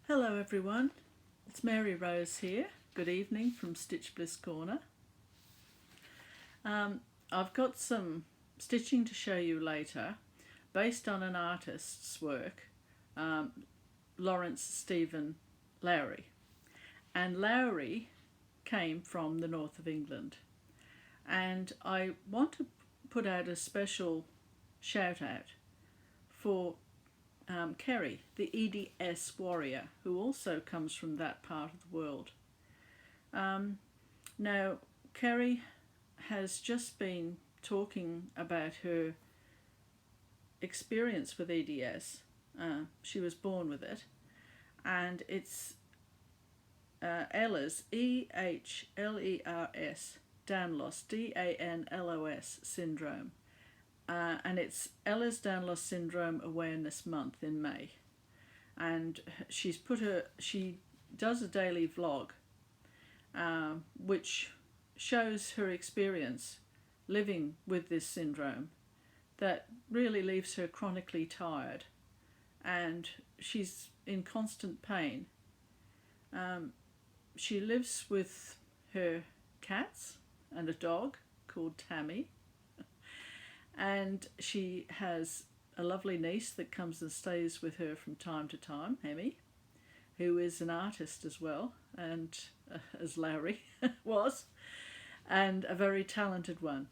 Hello everyone, it's Mary Rose here. Good evening from Stitch Bliss Corner. I've got some stitching to show you later based on an artist's work, Lawrence Stephen Lowry. And Lowry came from the north of England. And I want to put out a special shout out for Kerry, the EDS warrior, who also comes from that part of the world. Now, Kerry has just been talking about her experience with EDS. She was born with it, and it's Ehlers, EHLERS, Danlos, DANLOS syndrome. And it's Ehlers-Danlos Syndrome Awareness Month in May, and she does a daily vlog, which shows her experience living with this syndrome that really leaves her chronically tired, and she's in constant pain. She lives with her cats and a dog called Tammy. And she has a lovely niece that comes and stays with her from time to time, Emmy, who is an artist as well, and as Lowry was, and a very talented one.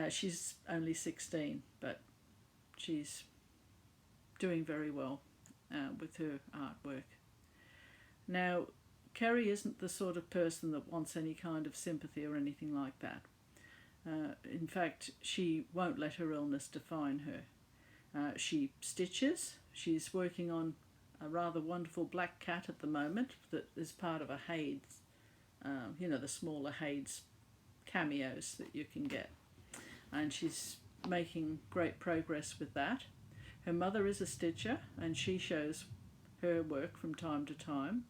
She's only 16, but she's doing very well with her artwork. Now, Kerry isn't the sort of person that wants any kind of sympathy or anything like that. In fact, she won't let her illness define her. She stitches. She's working on a rather wonderful black cat at the moment that is part of a Hades, the smaller Hades cameos that you can get. And she's making great progress with that. Her mother is a stitcher, and she shows her work from time to time.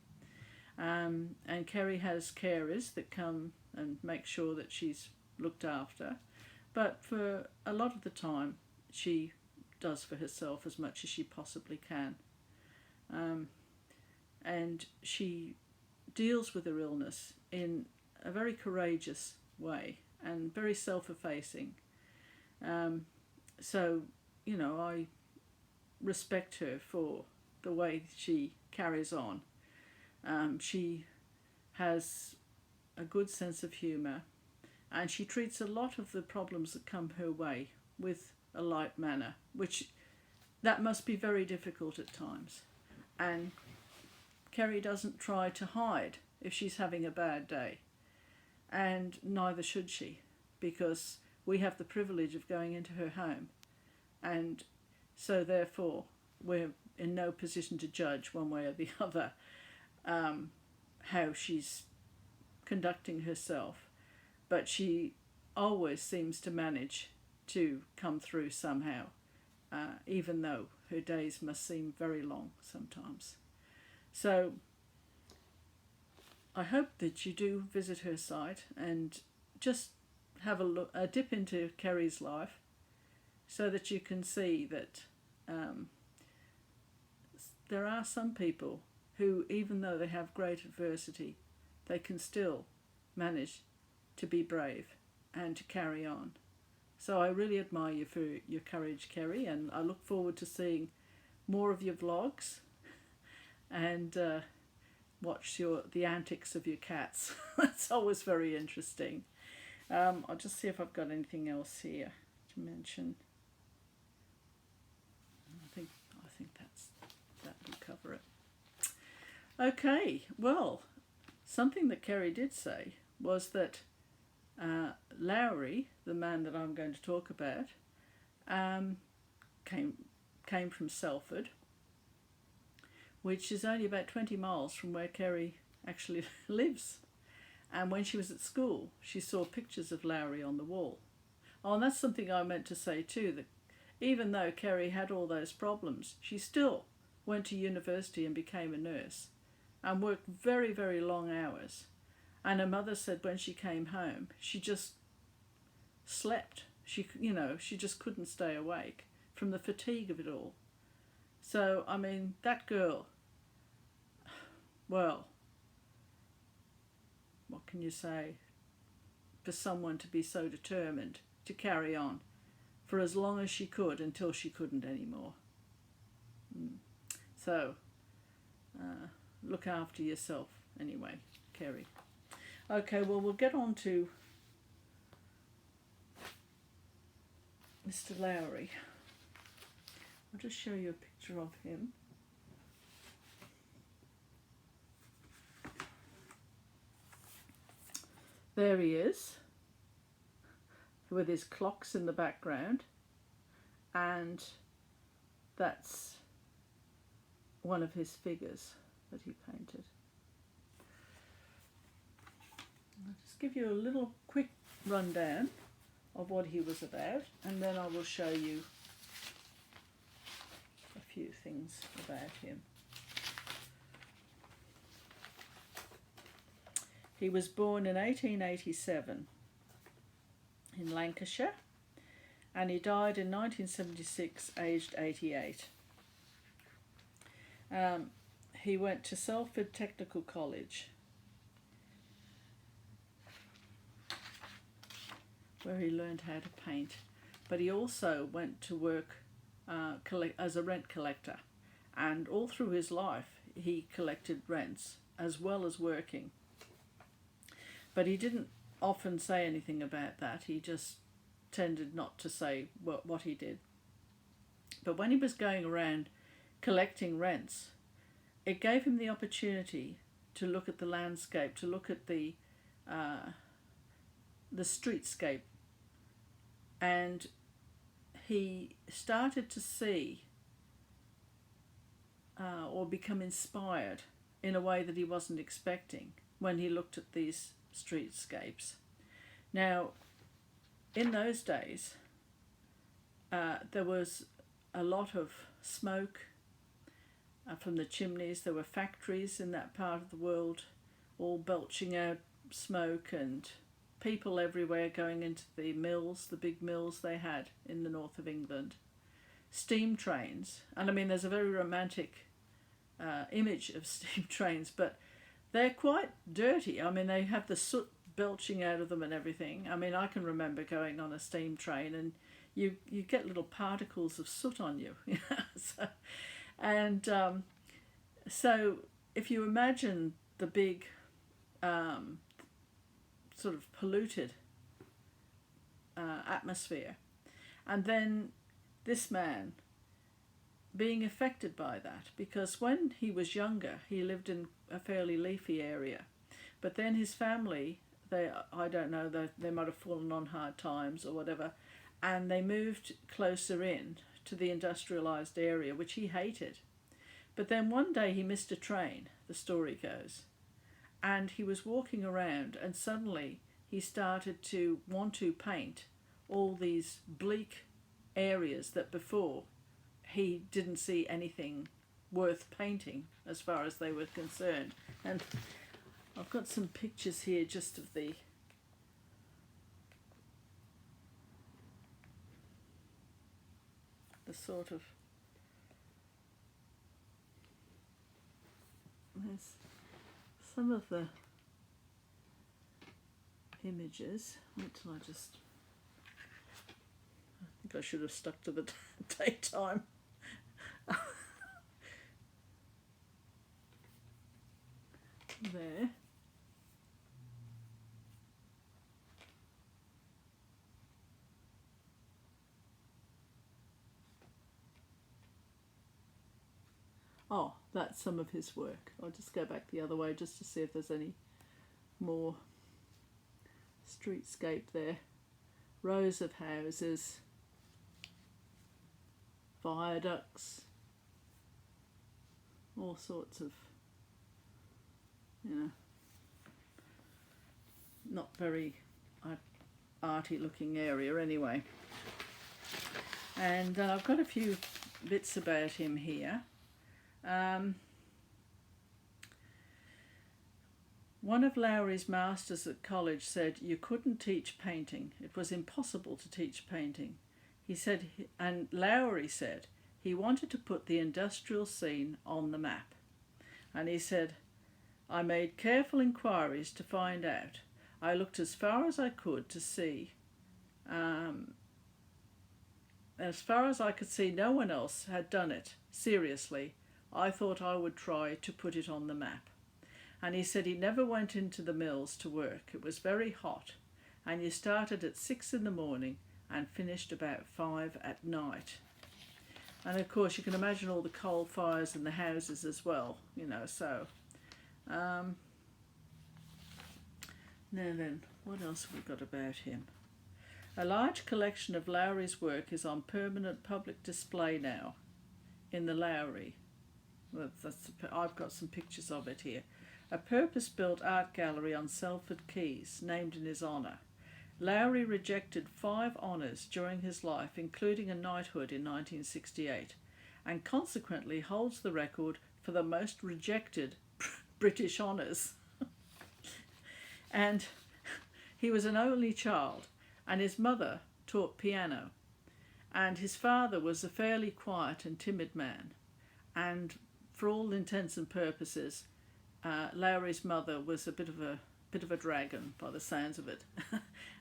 And Kerry has carers that come and make sure that she's looked after, but for a lot of the time she does for herself as much as she possibly can, and she deals with her illness in a very courageous way and very self-effacing. So I respect her for the way she carries on. She has a good sense of humour, and she treats a lot of the problems that come her way with a light manner, which that must be very difficult at times. And Kerry doesn't try to hide if she's having a bad day, and neither should she, because we have the privilege of going into her home, and so therefore we're in no position to judge one way or the other how she's conducting herself. But she always seems to manage to come through somehow, even though her days must seem very long sometimes. So I hope that you do visit her site and just have a dip into Kerry's life, so that you can see that there are some people who, even though they have great adversity, they can still manage to be brave and to carry on. So I really admire you for your courage, Kerry, and I look forward to seeing more of your vlogs and watch the antics of your cats. That's always very interesting. I'll just see if I've got anything else here to mention. I think that will cover it. Okay, well, something that Kerry did say was that Lowry, the man that I'm going to talk about, came from Salford, which is only about 20 miles from where Kerry actually lives. And when she was at school, she saw pictures of Lowry on the wall. Oh, and that's something I meant to say too, that even though Kerry had all those problems, she still went to university and became a nurse and worked very, very long hours. And her mother said when she came home, she just slept. She just couldn't stay awake from the fatigue of it all. So, I mean, that girl well, what can you say, for someone to be so determined to carry on for as long as she could until she couldn't anymore. So, look after yourself anyway, Kerry. Okay, well, we'll get on to Mr. Lowry. I'll just show you a picture of him. There he is, with his clocks in the background, and that's one of his figures that he painted. I'll just give you a little quick rundown of what he was about, and then I will show you a few things about him. He was born in 1887 in Lancashire, and he died in 1976, aged 88. He went to Salford Technical College, where he learned how to paint, but he also went to work as a rent collector, and all through his life he collected rents as well as working. But he didn't often say anything about that. He just tended not to say what he did. But when he was going around collecting rents, it gave him the opportunity to look at the landscape, to look at the streetscape, and he started to see or become inspired in a way that he wasn't expecting when he looked at these streetscapes. Now, in those days, there was a lot of smoke from the chimneys. There were factories in that part of the world, all belching out smoke, and people everywhere going into the mills, the big mills they had in the north of England. Steam trains, and I mean, there's a very romantic image of steam trains, but they're quite dirty. I mean, they have the soot belching out of them and everything. I mean, I can remember going on a steam train, and you get little particles of soot on you. So if you imagine the big sort of polluted atmosphere, and then this man being affected by that, because when he was younger he lived in a fairly leafy area, but then his family, I don't know, they might have fallen on hard times or whatever, and they moved closer in to the industrialised area, which he hated. But then one day he missed a train, the story goes, and he was walking around, and suddenly he started to want to paint all these bleak areas that before he didn't see anything worth painting as far as they were concerned. And I've got some pictures here just of the sort of, there's some of the images. Wait till I think I should have stuck to the daytime. There. Oh, that's some of his work. I'll just go back the other way just to see if there's any more streetscape there. Rows of houses, viaducts, all sorts of, not very arty looking area anyway. And I've got a few bits about him here. One of Lowry's masters at college said you couldn't teach painting. It was impossible to teach painting. He said, and Lowry said he wanted to put the industrial scene on the map. And he said, I made careful inquiries to find out. I looked as far as I could to see. As far as I could see, no one else had done it. Seriously, I thought I would try to put it on the map. And he said he never went into the mills to work. It was very hot, and you started at 6 in the morning and finished about 5 at night. And of course you can imagine all the coal fires in the houses as well, you know, so. Now then, what else have we got about him? A large collection of Lowry's work is on permanent public display now in the Lowry. I've got some pictures of it here. A purpose-built art gallery on Selford Quays, named in his honour. Lowry rejected 5 honours during his life, including a knighthood in 1968, and consequently holds the record for the most rejected British honours. And he was an only child, and his mother taught piano, and his father was a fairly quiet and timid man, and for all intents and purposes, Lowry's mother was a bit of a dragon by the sounds of it.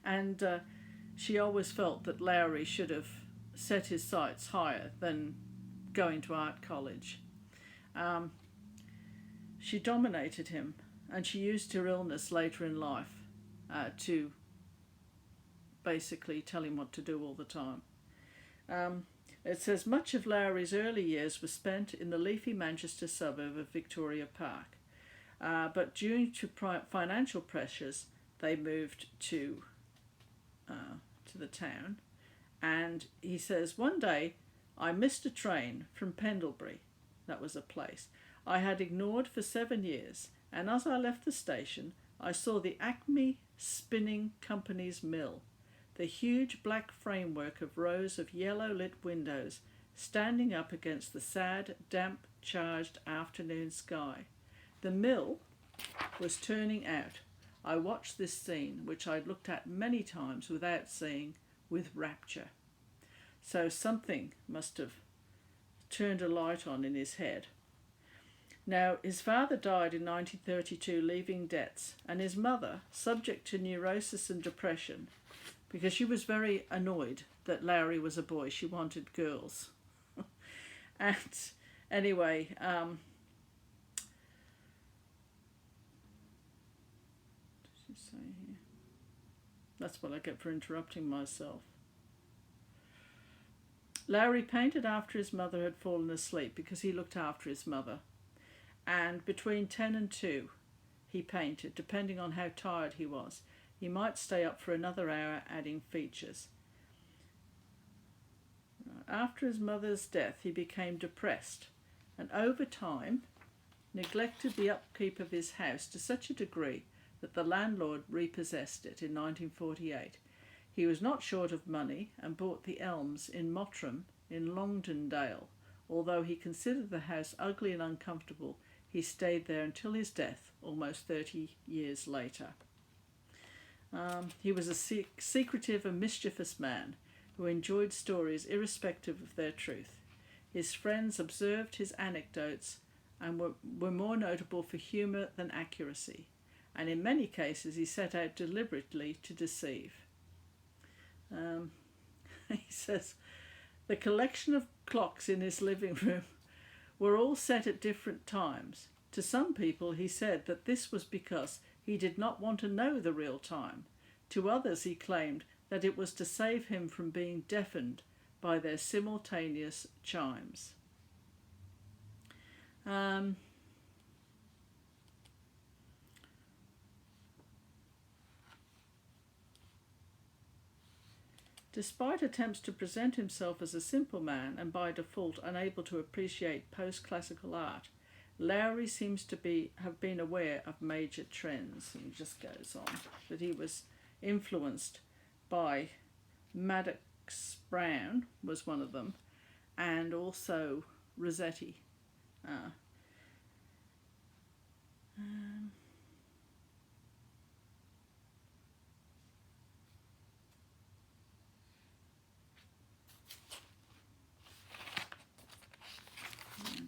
And she always felt that Lowry should have set his sights higher than going to art college. She dominated him, and she used her illness later in life to basically tell him what to do all the time. It says much of Lowry's early years were spent in the leafy Manchester suburb of Victoria Park. But due to financial pressures, they moved to the town. And he says, one day I missed a train from Pendlebury. That was a place I had ignored for 7 years. And as I left the station, I saw the Acme Spinning Company's mill, the huge black framework of rows of yellow-lit windows standing up against the sad, damp, charged afternoon sky. The mill was turning out. I watched this scene, which I'd looked at many times without seeing, with rapture. So something must have turned a light on in his head. Now, his father died in 1932, leaving debts, and his mother, subject to neurosis and depression, because she was very annoyed that Lowry was a boy. She wanted girls. And anyway, say here. That's what I get for interrupting myself. Lowry painted after his mother had fallen asleep because he looked after his mother. And between 10 and 2 he painted, depending on how tired he was. He might stay up for another hour adding features. After his mother's death he became depressed and over time neglected the upkeep of his house to such a degree that the landlord repossessed it in 1948. He was not short of money and bought the Elms in Mottram in Longdendale. Although he considered the house ugly and uncomfortable, he stayed there until his death, almost 30 years later. He was a secretive and mischievous man who enjoyed stories irrespective of their truth. His friends observed his anecdotes and were more notable for humour than accuracy, and in many cases he set out deliberately to deceive. He says, the collection of clocks in his living room were all set at different times. To some people he said that this was because he did not want to know the real time. To others he claimed that it was to save him from being deafened by their simultaneous chimes. Despite attempts to present himself as a simple man and by default unable to appreciate post-classical art, Lowry seems to have been aware of major trends. And he just goes on that he was influenced by Maddox Brown, was one of them, and also Rossetti.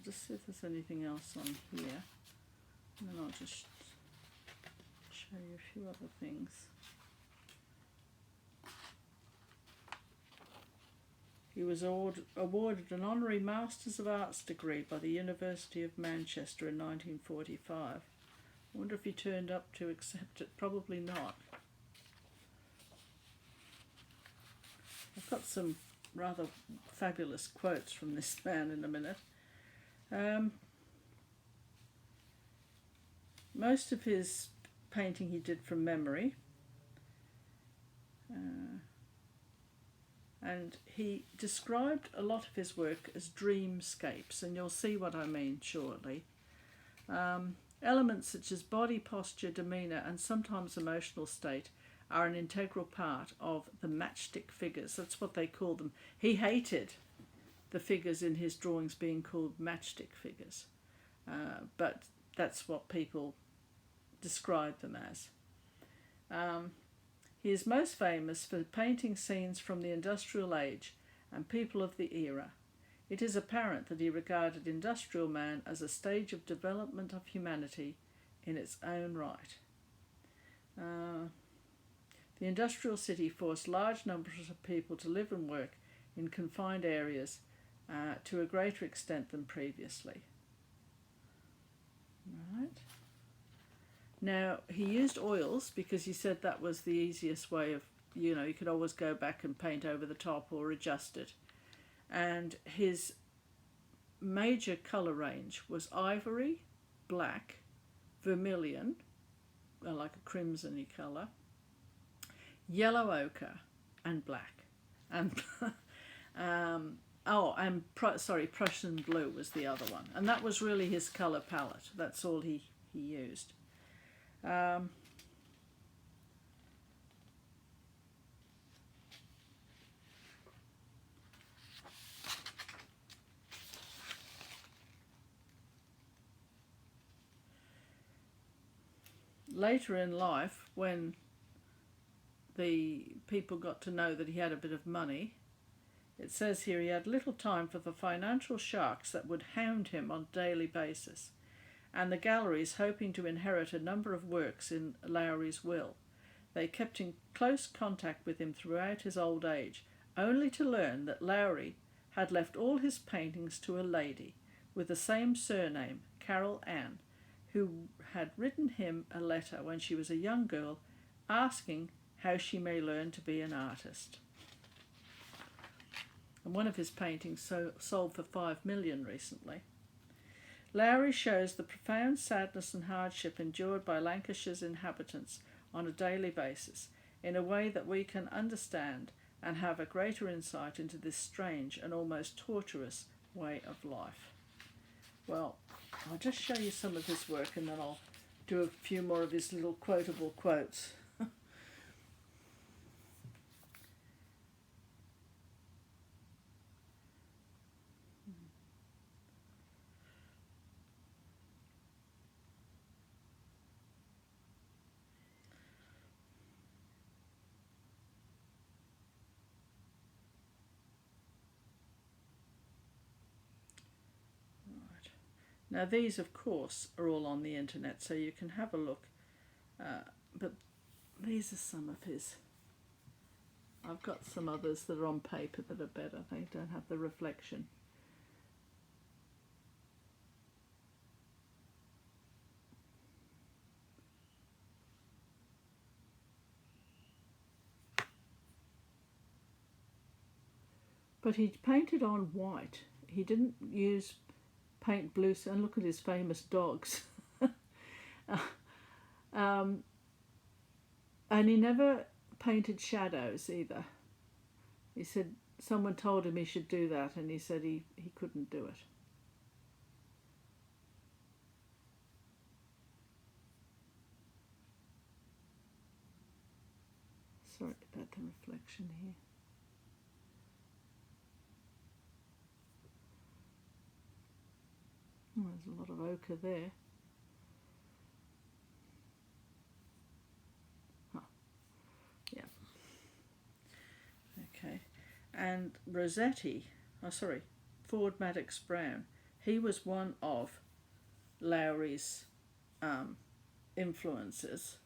Just see if there's anything else on here. And then I'll just show you a few other things. He was awarded an honorary Masters of Arts degree by the University of Manchester in 1945. I wonder if he turned up to accept it. Probably not. I've got some rather fabulous quotes from this man in a minute. Most of his painting he did from memory. And he described a lot of his work as dreamscapes, and you'll see what I mean shortly. Elements such as body posture, demeanour, and sometimes emotional state are an integral part of the matchstick figures. That's what they call them. He hated the figures in his drawings being called matchstick figures, but that's what people describe them as. He is most famous for painting scenes from the industrial age and people of the era. It is apparent that he regarded industrial man as a stage of development of humanity in its own right. The industrial city forced large numbers of people to live and work in confined areas to a greater extent than previously. Right. Now, he used oils because he said that was the easiest way of, you could always go back and paint over the top or adjust it. And his major colour range was ivory, black, vermilion, like a crimsony colour, yellow ochre, and black. And Prussian blue was the other one. And that was really his colour palette. That's all he used. Later in life, when the people got to know that he had a bit of money, it says here he had little time for the financial sharks that would hound him on a daily basis, and the galleries hoping to inherit a number of works in Lowry's will. They kept in close contact with him throughout his old age, only to learn that Lowry had left all his paintings to a lady with the same surname, Carol Ann, who had written him a letter when she was a young girl asking how she may learn to be an artist. And one of his paintings sold for $5 million recently. Lowry shows the profound sadness and hardship endured by Lancashire's inhabitants on a daily basis in a way that we can understand and have a greater insight into this strange and almost torturous way of life. Well, I'll just show you some of his work and then I'll do a few more of his little quotable quotes. Now these, of course, are all on the internet, so you can have a look. But these are some of his. I've got some others that are on paper that are better. They don't have the reflection. But he painted on white. He didn't use paint blue, and look at his famous dogs. And he never painted shadows either. He said someone told him he should do that, and he said he couldn't do it. Sorry about the reflection here. Oh, there's a lot of ochre there. Huh. Yeah. Okay. And Ford Madox Brown, he was one of Lowry's influences.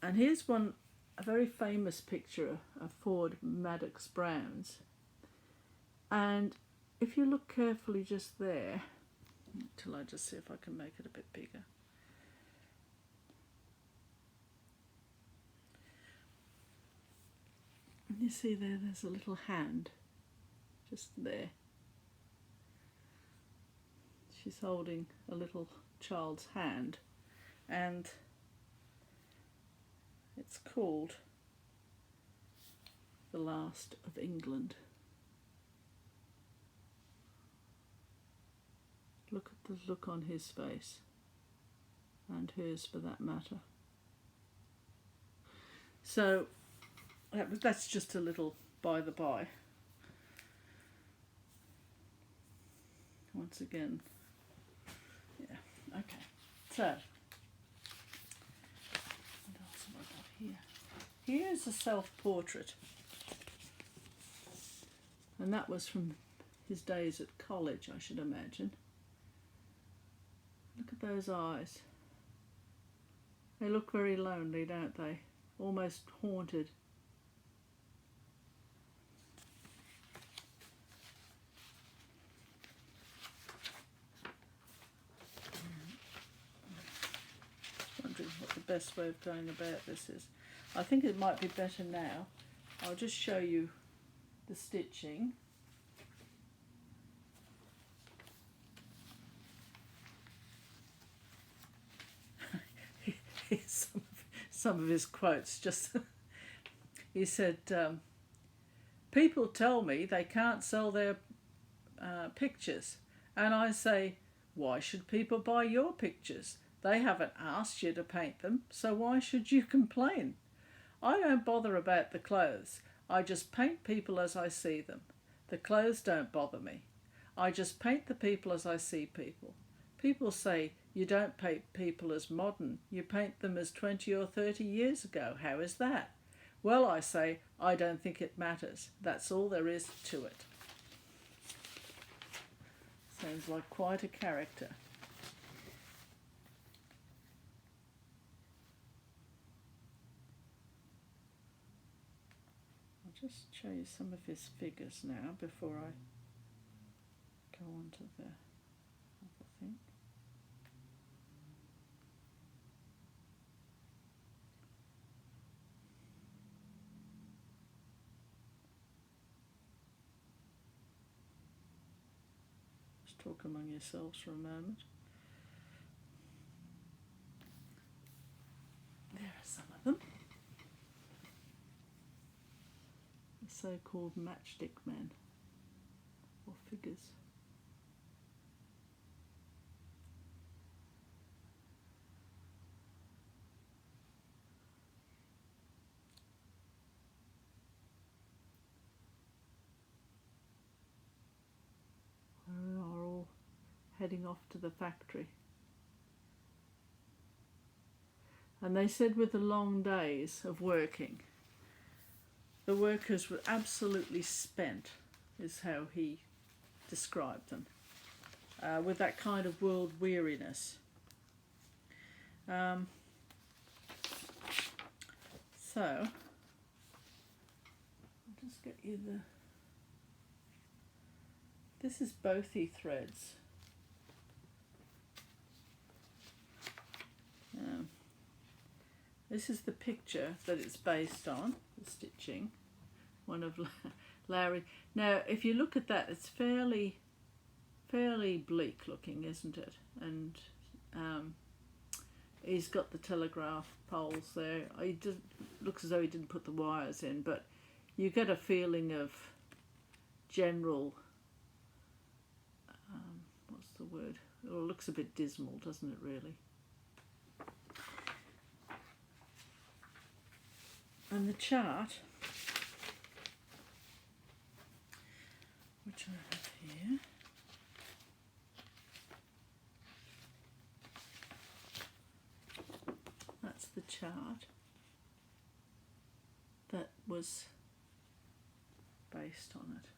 And here's one, a very famous picture of Ford Madox Browns. And if you look carefully just there, till I just see if I can make it a bit bigger. And you see there's a little hand just there. She's holding a little child's hand, and it's called The Last of England. Look at the look on his face, and hers for that matter. So that's just a little by the by. Once again, yeah, okay. So, what else have I got here? Here's a self-portrait, and that was from his days at college, I should imagine. Look at those eyes. They look very lonely, don't they? Almost haunted. Wondering what the best way of going about this is. I think it might be better now. I'll just show you the stitching. Here's some of his quotes. Just he said, people tell me they can't sell their pictures, and I say, why should people buy your pictures? They haven't asked you to paint them, so why should you complain? I don't bother about the clothes. I just paint people as I see them. The clothes don't bother me. I just paint the people as I see people. People say, you don't paint people as modern, you paint them as 20 or 30 years ago. How is that? Well, I say, I don't think it matters. That's all there is to it. Sounds like quite a character. I'll just show you some of his figures now before I go on to the other thing. Talk among yourselves for a moment. There are some of them. The so-called matchstick men, or figures. Heading off to the factory. And they said with the long days of working, the workers were absolutely spent, is how he described them, with that kind of world weariness. So, I'll just get you the... This is Bothy threads. This is the picture that it's based on, the stitching, one of Lowry. Now, if you look at that, it's fairly bleak looking, isn't it? And he's got the telegraph poles there. It looks as though he didn't put the wires in, but you get a feeling of general, what's the word? It looks a bit dismal, doesn't it, really? And the chart, which I have here, that's the chart that was based on it.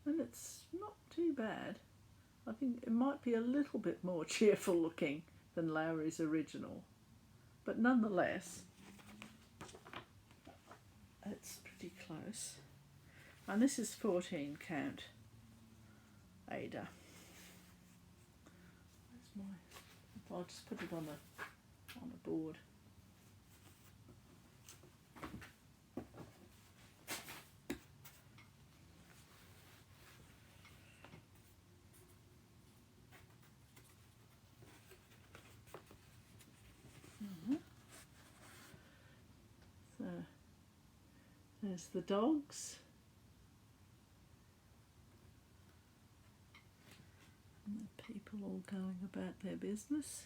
And it's not too bad. I think it might be a little bit more cheerful looking than Lowry's original. But nonetheless, it's pretty close. And this is 14 count Ada. Where's my... I'll just put it on the board. So there's the dogs. And the people all going about their business.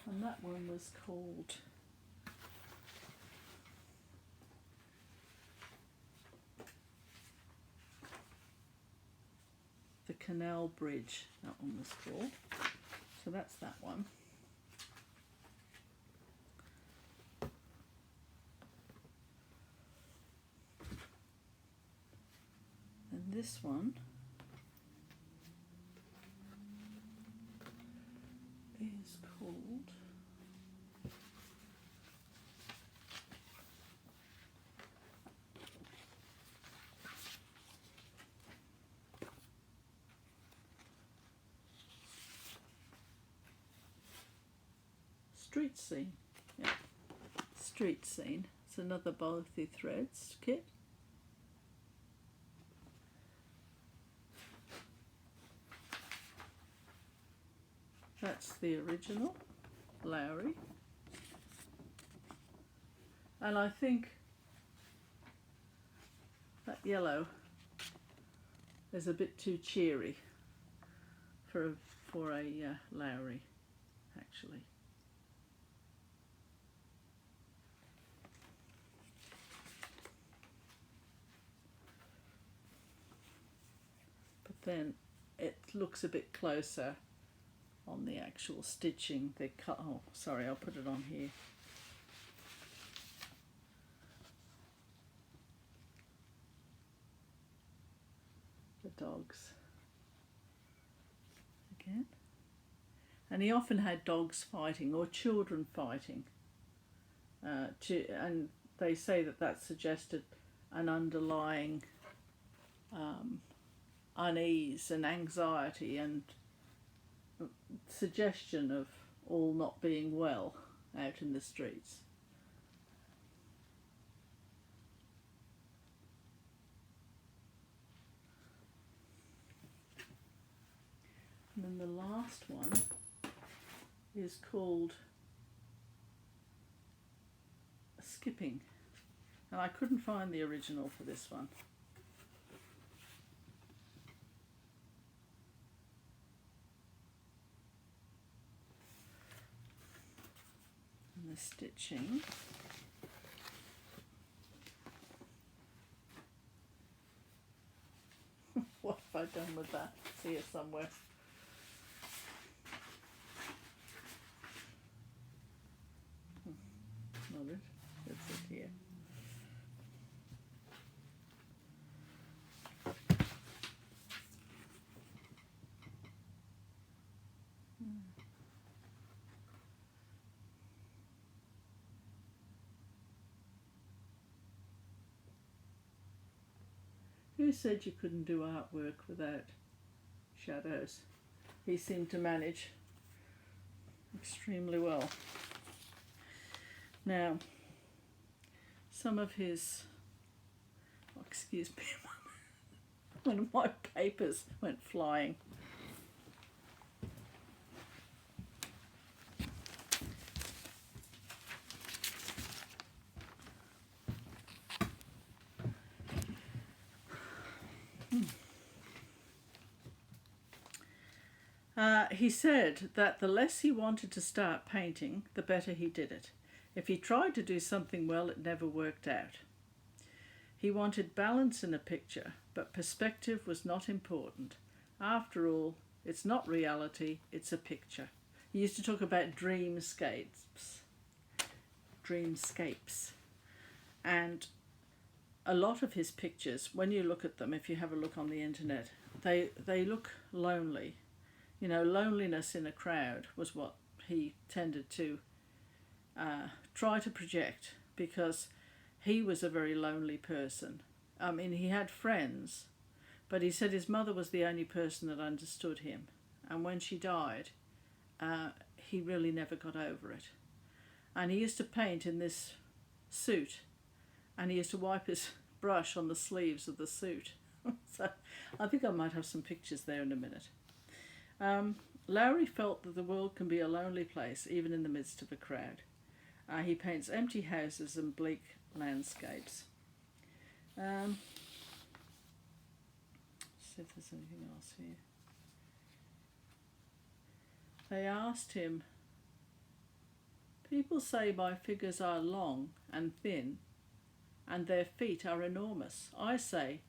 And that one was called the Canal Bridge, that one was called. So that's that one. And this one is called Street Scene. Yeah. Street Scene. It's another Bolthy Threads kit. That's the original Lowry. And I think that yellow is a bit too cheery for a Lowry, actually. But then it looks a bit closer on the actual stitching. Oh, sorry, I'll put it on here. The dogs again. And he often had dogs fighting or children fighting. And they say that suggested an underlying unease and anxiety and suggestion of all not being well out in the streets. And then the last one is called Skipping, and I couldn't find the original for this one. And the stitching what have I done with that? It's here somewhere. Not it. It's it here. Who said you couldn't do artwork without shadows? He seemed to manage extremely well. Now, some of his, oh, excuse me, one of my papers went flying. He said that the less he wanted to start painting, the better he did it. If he tried to do something well, it never worked out. He wanted balance in a picture, but perspective was not important. After all, it's not reality, it's a picture. He used to talk about dreamscapes. And a lot of his pictures, when you look at them, if you have a look on the internet, they look lonely. You know, loneliness in a crowd was what he tended to try to project, because he was a very lonely person. I mean, he had friends, but he said his mother was the only person that understood him. And when she died, he really never got over it. And he used to paint in this suit, and he used to wipe his brush on the sleeves of the suit. So I think I might have some pictures there in a minute. Lowry felt that the world can be a lonely place, even in the midst of a crowd. He paints empty houses and bleak landscapes. See if there's anything else here. They asked him, "People say my figures are long and thin, and their feet are enormous. I say,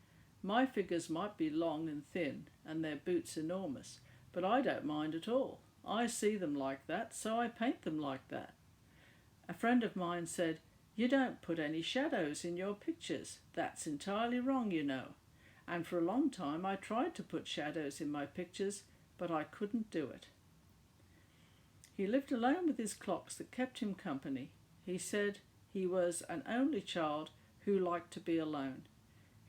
my figures might be long and thin, and their boots enormous, but I don't mind at all. I see them like that, so I paint them like that." A friend of mine said, "You don't put any shadows in your pictures. That's entirely wrong, you know." And for a long time I tried to put shadows in my pictures, but I couldn't do it. He lived alone with his clocks that kept him company. He said he was an only child who liked to be alone.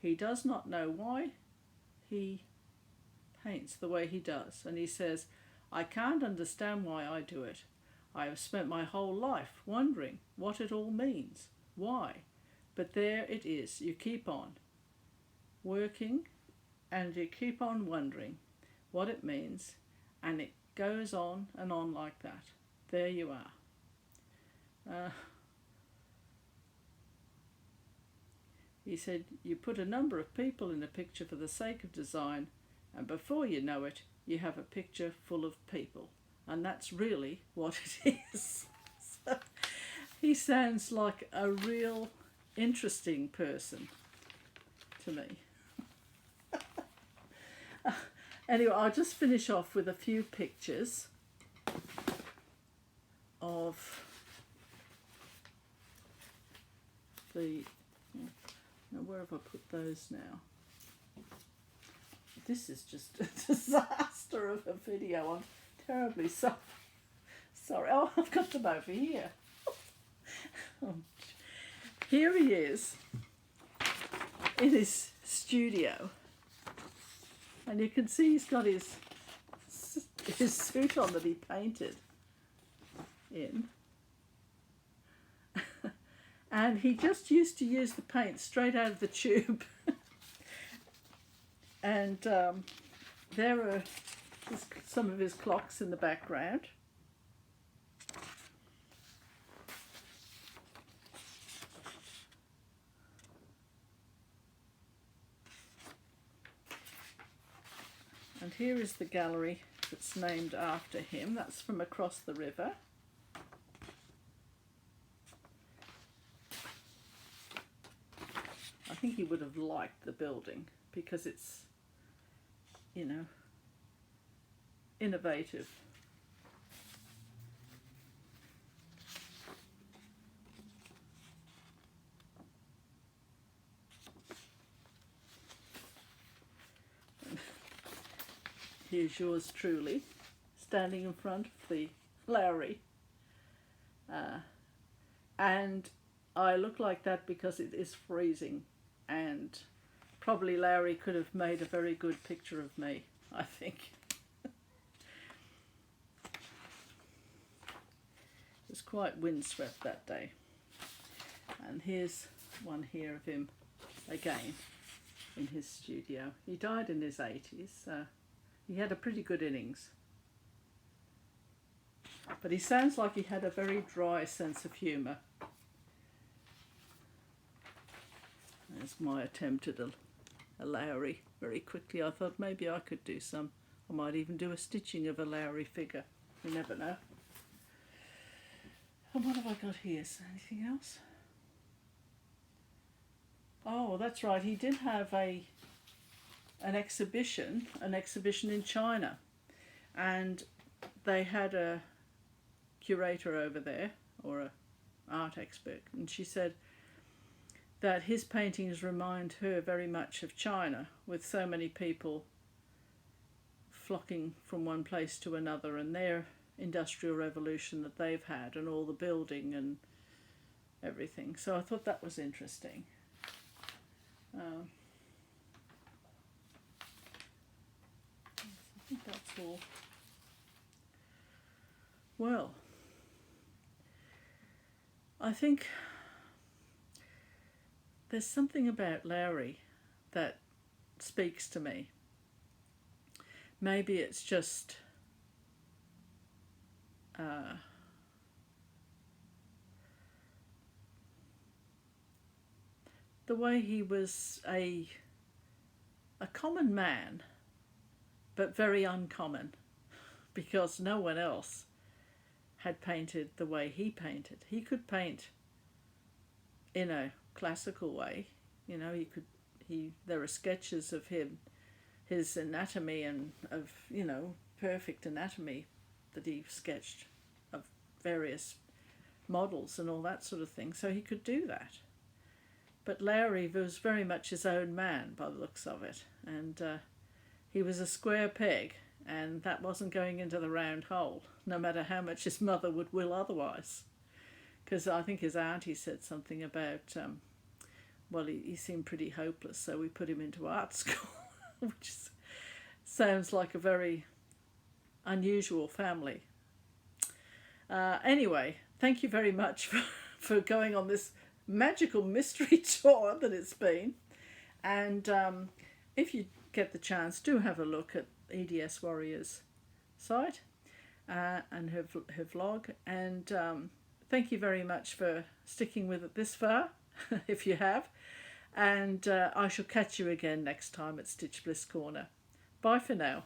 He does not know why he paints the way he does, and he says, "I can't understand why I do it. I have spent my whole life wondering what it all means. Why? But there it is. You keep on working and you keep on wondering what it means, and it goes on and on like that. There you are." He said, "You put a number of people in a picture for the sake of design, and before you know it, you have a picture full of people." And that's really what it is. So, he sounds like a real interesting person to me. Anyway, I'll just finish off with a few pictures of the... Now, where have I put those now? This is just a disaster of a video. I'm terribly sorry. Oh, I've got them over here. Here he is in his studio, and you can see he's got his suit on that he painted in. And he just used to use the paint straight out of the tube. And there are some of his clocks in the background. And here is the gallery that's named after him. That's from across the river. I think he would have liked the building because it's, you know, innovative. Here's yours truly, standing in front of the Lowry. And I look like that because it is freezing, and probably Lowry could have made a very good picture of me, I think. It was quite windswept that day. And here's one here of him again in his studio. He died in his 80s, so he had a pretty good innings. But he sounds like he had a very dry sense of humour. There's my attempt at a Lowry very quickly. I thought maybe I could do some. I might even do a stitching of a Lowry figure. You never know. And what have I got here? Is there anything else? Oh, that's right. He did have an exhibition in China, and they had a curator over there, or an art expert, and she said that his paintings remind her very much of China, with so many people flocking from one place to another, and their industrial revolution that they've had, and all the building and everything. So I thought that was interesting. I think that's all. Well, I think there's something about Lowry that speaks to me. Maybe it's just the way he was a common man, but very uncommon, because no one else had painted the way he painted. He could paint in a classical way, you know. There are sketches of him, his anatomy, and of, you know, perfect anatomy that he sketched of various models and all that sort of thing. So he could do that. But Lowry was very much his own man by the looks of it, and he was a square peg, and that wasn't going into the round hole, no matter how much his mother would will otherwise. Because I think his auntie said something about, well, he seemed pretty hopeless, so we put him into art school, which sounds like a very unusual family. Anyway, thank you very much for going on this magical mystery tour that it's been. And if you get the chance, do have a look at EDS Warrior's site and her vlog. And thank you very much for sticking with it this far, if you have. And I shall catch you again next time at Stitch Bliss Corner. Bye for now.